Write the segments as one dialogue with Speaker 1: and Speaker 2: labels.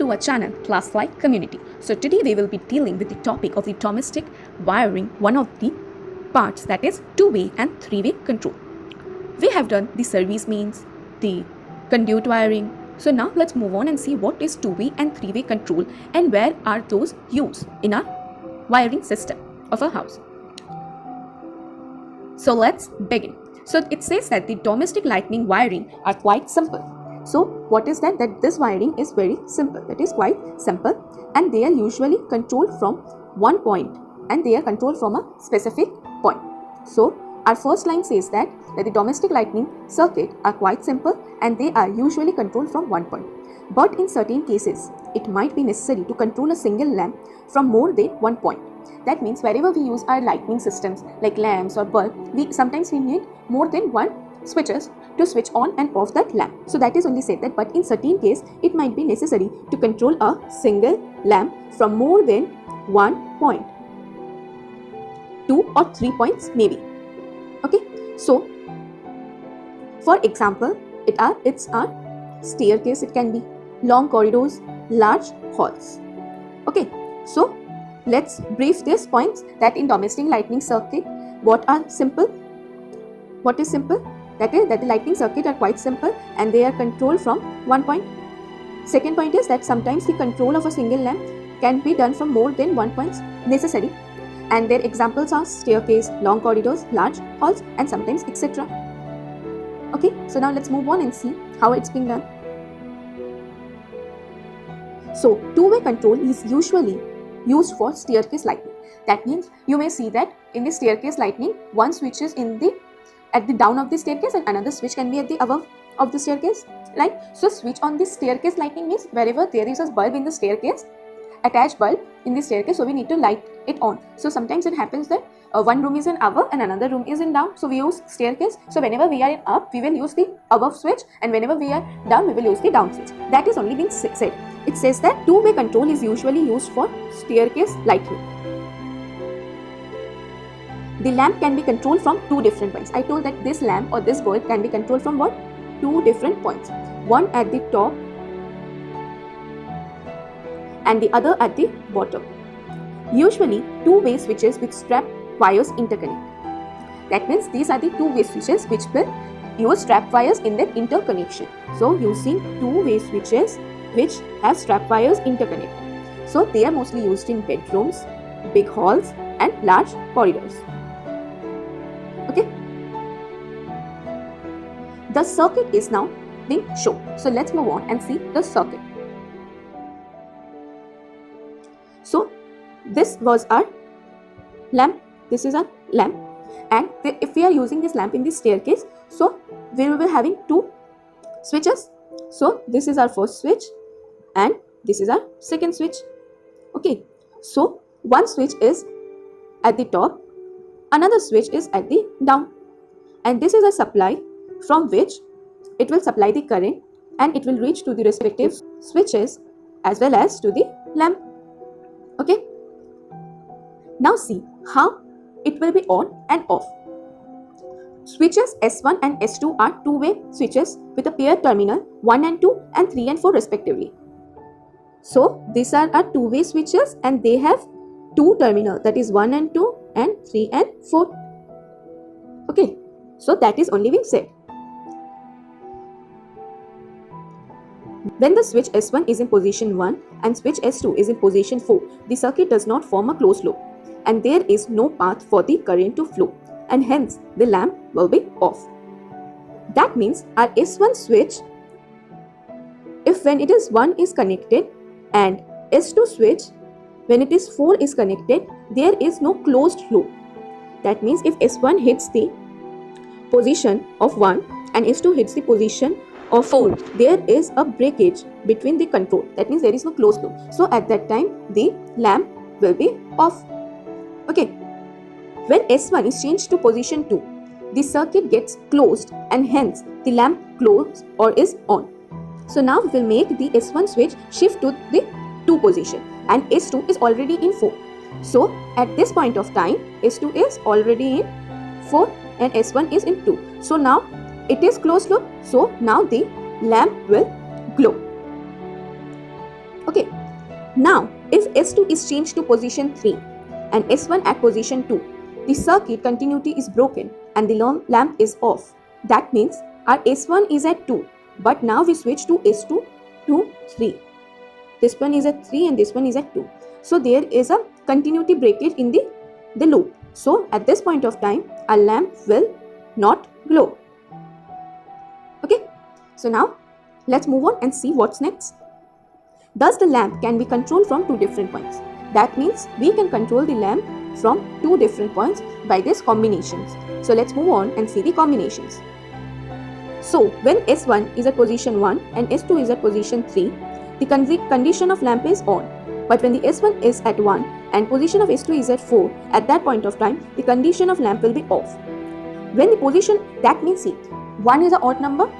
Speaker 1: to our channel Class-Like Community. So today we will be dealing with the topic of the domestic wiring, one of the parts, that is two-way and three-way control. We have done the service mains, the conduit wiring. So now let's move on and see what is two-way and three-way control and where are those used in our wiring system of a house. So let's begin. So it says that the domestic lighting wiring are quite simple. So what is that? That this wiring is very simple. That is quite simple, and they are usually controlled from one point, and they are controlled from a specific point. So our first line says that the domestic lighting circuit are quite simple and they are usually controlled from one point. But in certain cases, it might be necessary to control a single lamp from more than one point. That means wherever we use our lighting systems like lamps or bulb, sometimes we need more than one switches to switch on and off that lamp. So that is only said that, but in certain case, it might be necessary to control a single lamp from more than one point, 2 or 3 points maybe. Okay, so for example, it's a staircase, it can be long corridors, large halls. Okay, so let's brief these points that in domestic lighting circuit, what are simple? What is simple? That is that the lighting circuit are quite simple and they are controlled from one point. Second point is that sometimes the control of a single lamp can be done from more than one point necessary, and their examples are staircase, long corridors, large halls, and sometimes etc. Okay, so now let's move on and see how it's being done. So two-way control is usually used for staircase lighting. That means you may see that in the staircase lighting, one switch is at the down of the staircase and another switch can be at the above of the staircase. Like, so switch on the staircase lighting means wherever there is a bulb in the staircase, attached bulb in the staircase, so we need to light it on. So sometimes it happens that one room is in above and another room is in down, so we use staircase. So whenever we are in up, we will use the above switch, and whenever we are down, we will use the down switch. That is only being said. It says that two-way control is usually used for staircase lighting. The lamp can be controlled from two different points. I told that this lamp or this bulb can be controlled from what? Two different points. One at the top and the other at the bottom. Usually two-way switches with strap wires interconnect. That means these are the two-way switches which will use strap wires in their interconnection. So using two-way switches which have strap wires interconnect. So they are mostly used in bedrooms, big halls, and large corridors. Okay. The circuit is now being shown. So let's move on and see the circuit. So this was our lamp. This is our lamp, and if we are using this lamp in the staircase, so we will be having two switches. So this is our first switch and this is our second switch. Okay, so one switch is at the top, another switch is at the down, and this is a supply from which it will supply the current and it will reach to the respective switches as well as to the lamp. Okay, now see how it will be on and off. Switches S1 and S2 are two-way switches with a paired terminal 1 and 2 and 3 and 4 respectively. So these are our two-way switches and they have two terminals, that is 1 and 2 and 3 and 4. Okay, so that is only being said. When the switch S1 is in position 1 and switch S2 is in position 4, the circuit does not form a closed loop and there is no path for the current to flow, and hence the lamp will be off. That means our S1 switch, if when it is 1 is connected, and S2 switch when it is 4 is connected, there is no closed loop. That means if S1 hits the position of 1 and S2 hits the position of 4, there is a breakage between the control. That means there is no closed loop. So at that time the lamp will be off. Okay. When S1 is changed to position 2, the circuit gets closed and hence the lamp closes or is on. So now we will make the S1 switch shift to the 2 position and S2 is already in 4. So at this point of time, S2 is already in 4 and S1 is in 2. So now it is closed loop. So now the lamp will glow. Okay, Now, if S2 is changed to position 3 and S1 at position 2, the circuit continuity is broken and the lamp is off. That means our S1 is at 2, but now we switch to S2 to 3. This one is at 3 and this one is at 2. So there is a continuity breakage in the loop. So at this point of time, our lamp will not glow. Okay, so now let's move on and see what's next. Thus the lamp can be controlled from two different points. That means we can control the lamp from two different points by these combinations. So let's move on and see the combinations. So when S1 is at position 1 and S2 is at position 3, the condition of lamp is on. But when the S1 is at 1 and position of S2 is at 4, at that point of time, the condition of lamp will be off. When the position, that means see, 1 is an odd number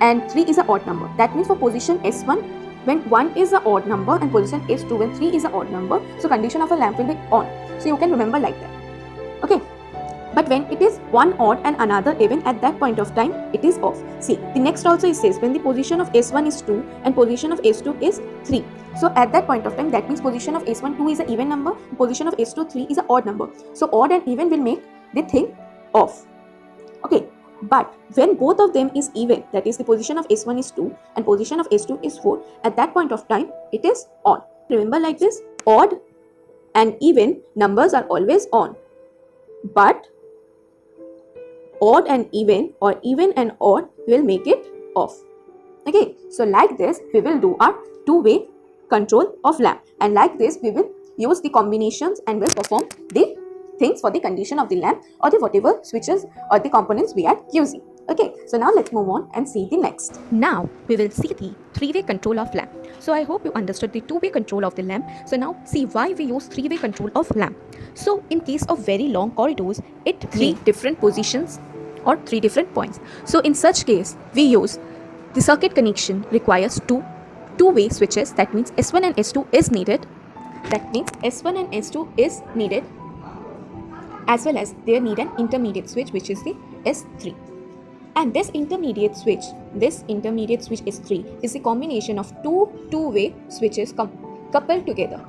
Speaker 1: and 3 is an odd number. That means for position S1, when 1 is an odd number and position S2 when 3 is an odd number, so condition of a lamp will be on. So you can remember like that. Okay. But when it is one odd and another even, at that point of time, it is off. See, the next also it says when the position of S1 is 2 and position of S2 is 3. So at that point of time, that means position of S1, 2 is an even number, position of S2, 3 is an odd number. So odd and even will make the thing off. Okay. But when both of them is even, that is the position of S1 is 2 and position of S2 is 4, at that point of time, it is on. Remember like this, odd and even numbers are always on. But odd and even or even and odd will make it off. Okay, so like this we will do our two-way control of lamp, and like this we will use the combinations and will perform the things for the condition of the lamp or the whatever switches or the components we are using. Okay, so now let's move on and see the next.
Speaker 2: Now we will see the three-way control of lamp. So I hope you understood the two-way control of the lamp. So now see why we use three-way control of lamp. So in case of very long corridors, it three different positions or three different points. So in such case, we use the circuit connection requires two-way switches. That means S1 and S2 is needed. That means S1 and S2 is needed, as well as they need an intermediate switch, which is the S3. And this intermediate switch S3 is a combination of two-way switches coupled together.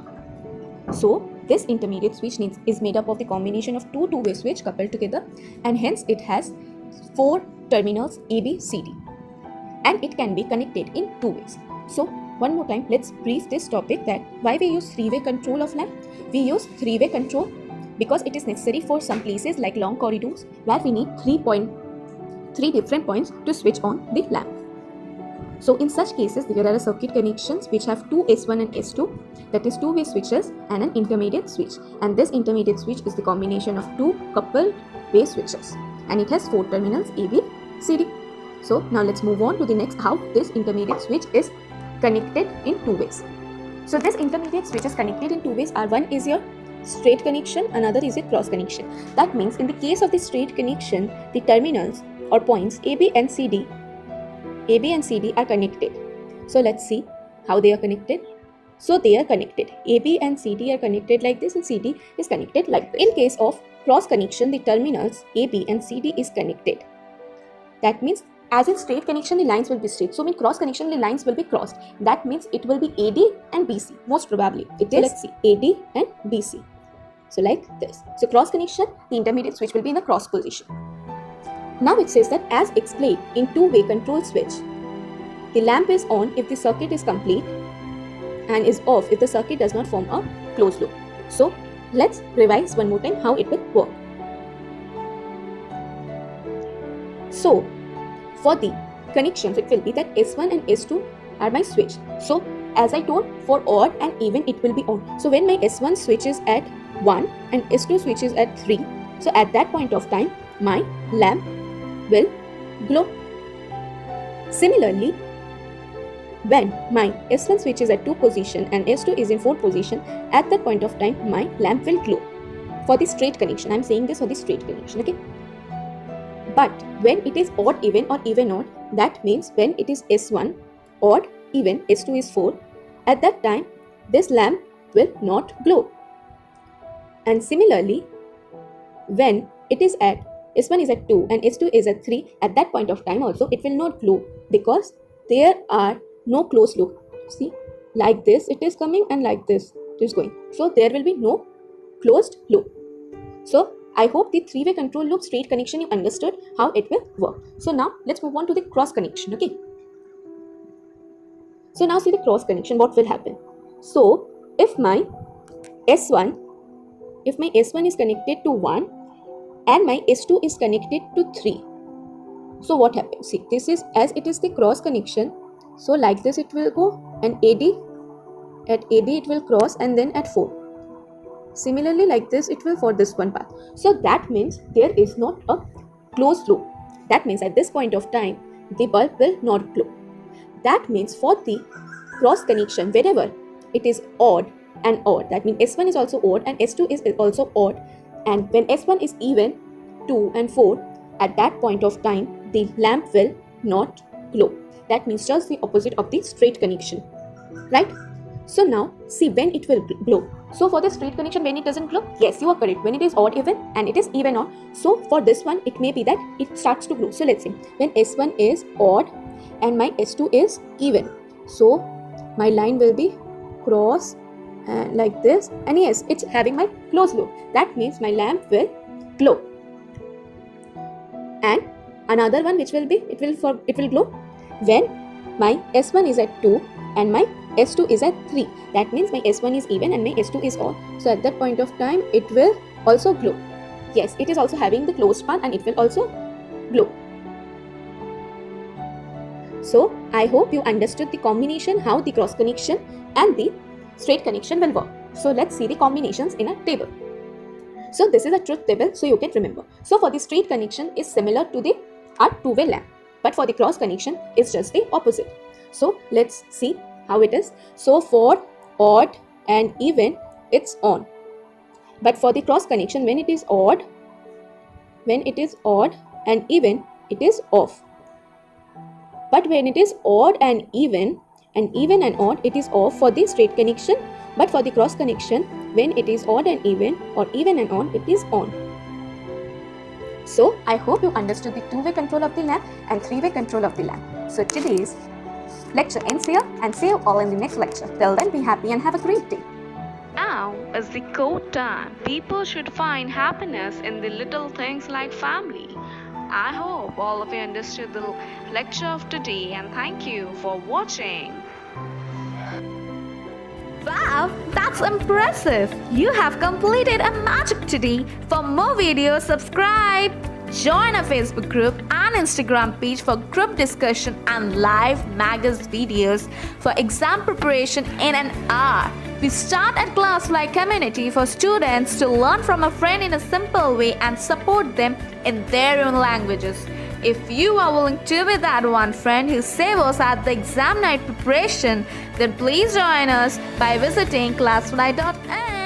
Speaker 2: So this intermediate switch is made up of the combination of two-way switch coupled together, and hence it has 4 terminals A, B, C, D, and it can be connected in two ways. So one more time, let's brief this topic, that why we use three-way control of lamp. We use three-way control because it is necessary for some places like long corridors where we need 3 different points to switch on the lamp. So in such cases, there are circuit connections which have two S1 and S2, that is two-way switches and an intermediate switch. And this intermediate switch is the combination of two coupled way switches, and it has 4 terminals A, B, C, D. So now let's move on to the next, how this intermediate switch is connected in two ways. So this intermediate switch is connected in two ways. One is your straight connection, another is a cross connection. That means in the case of the straight connection, the terminals or points A, B and C, D are connected. So let's see how they are connected. So they are connected. A, B and C, D are connected like this, and C, D is connected like this. In case of cross connection, the terminals A, B and C, D is connected. That means as in straight connection, the lines will be straight. So in cross connection, the lines will be crossed. That means it will be AD and BC. Most probably it is, let's see, AD and BC. So like this. So cross connection, the intermediate switch will be in the cross position. Now it says that as explained in two-way control switch, the lamp is on if the circuit is complete and is off if the circuit does not form a closed loop. So let's revise one more time how it will work. So for the connections, it will be that S1 and S2 are my switch. So as I told, for odd and even it will be on. So when my S1 switches at 1 and S2 switches at 3, so at that point of time, my lamp will glow. Similarly, when my S1 switches at 2 position and S2 is in 4 position, at that point of time, my lamp will glow. For the straight connection, I am saying this for the straight connection, okay? But when it is odd even or even odd, that means when it is S1 odd even, S2 is 4, at that time this lamp will not glow. And similarly, when it is at S1 is at 2 and S2 is at 3, at that point of time also it will not glow because there are no closed loop. See,
Speaker 1: like this it is coming and like this it is going. So there will be no closed loop. So I hope the three-way control loop straight connection you understood how it will work. So now let's move on to the cross connection. Okay. So now see the cross connection, what will happen. So if my S1 is connected to 1 and my S2 is connected to 3. So what happens? See, this is as it is the cross connection. So like this it will go, and at AD it will cross, and then at 4. Similarly like this it will for this one path. So that means there is not a closed loop. That means at this point of time the bulb will not glow. That means for the cross connection, whenever it is odd and odd, that means S1 is also odd and S2 is also odd, and when S1 is even, 2 and 4, at that point of time the lamp will not glow. That means just the opposite of the straight connection, right? So now see when it will glow. So for the straight connection, when it doesn't glow, yes, you are correct, when it is odd even and it is even odd. So for this one it may be that it starts to glow. So let's say when S1 is odd and my S2 is even, so my line will be cross and like this, and yes, it's having my closed loop. That means my lamp will glow. And another one which will be, it will glow when my S1 is at 2 and my S2 is at 3. That means my S1 is even and my S2 is odd. So at that point of time it will also glow. Yes, it is also having the closed path and it will also glow. So I hope you understood the combination, how the cross connection and the straight connection will work. So let's see the combinations in a table. So this is a truth table, so you can remember. So for the straight connection is similar to the two-way lamp, but for the cross connection is just the opposite. So let's see how it is. So for odd and even it's on, but for the cross connection, when it is odd and even, it is off. But when it is odd and even and odd, it is off for the straight connection. But for the cross connection, when it is odd and even or even and odd, it is on. So I hope you understood the two-way control of the lamp and three-way control of the lamp. So today's lecture ends here, and see you all in the next lecture. Till then, be happy and have a great day.
Speaker 3: Now is the quote time. People should find happiness in the little things like family. I hope all of you understood the lecture of today, and thank you for watching.
Speaker 2: Wow, that's impressive! You have completed a magic today. For more videos, subscribe. Join our Facebook group and Instagram page for group discussion and live Magus videos for exam preparation in an hour. We start at Classfly community for students to learn from a friend in a simple way and support them in their own languages. If you are willing to be that one friend who saves us at the exam night preparation, then please join us by visiting classfly.in.